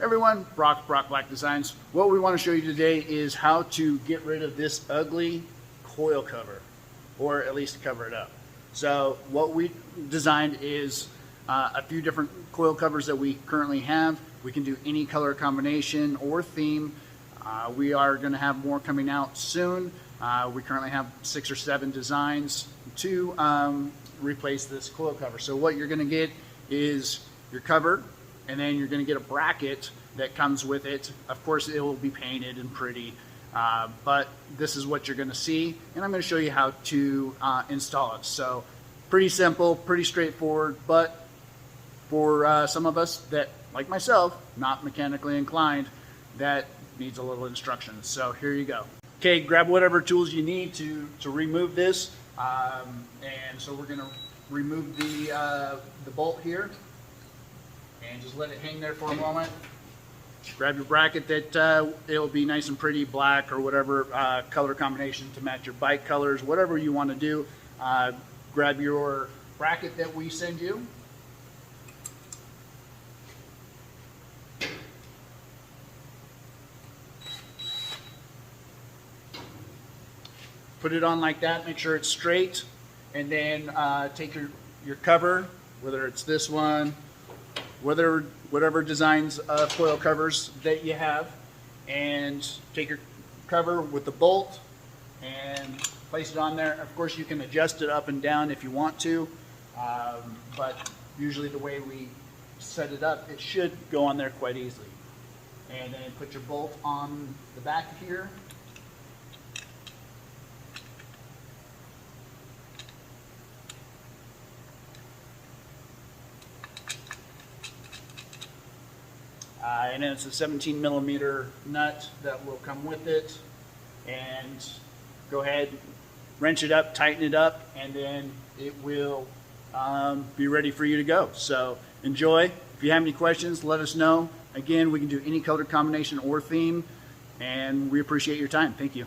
Everyone, Brock Black Designs. What we want to show you today is how to get rid of this ugly coil cover, or at least cover it up. So what we designed is a few different coil covers that we currently have. We can do any color combination or theme. We are going to have more coming out soon. We currently have 6 or 7 designs to replace this coil cover. So what you're going to get is your cover, and then you're going to get a bracket that comes with it. Of course, it will be painted and pretty, but this is what you're going to see, and I'm going to show you how to install it. So pretty simple, pretty straightforward, but for some of us that, like myself, not mechanically inclined, that needs a little instruction. So here you go. Okay, grab whatever tools you need to remove this, and so we're going to remove the bolt here, and just let it hang there for a moment. Grab your bracket that it'll be nice and pretty black, or whatever color combination to match your bike colors, whatever you want to do. Grab your bracket that we send you. Put it on like that, make sure it's straight, and then take your cover, whether it's this one, whatever designs of coil covers that you have, and take your cover with the bolt and place it on there. Of course, you can adjust it up and down if you want to, but usually the way we set it up, it should go on there quite easily. And then put your bolt on the back here. And then it's a 17 millimeter nut that will come with it. And go ahead, wrench it up, tighten it up, and then it will be ready for you to go. So enjoy. If you have any questions, let us know. Again, we can do any color combination or theme, and we appreciate your time. Thank you.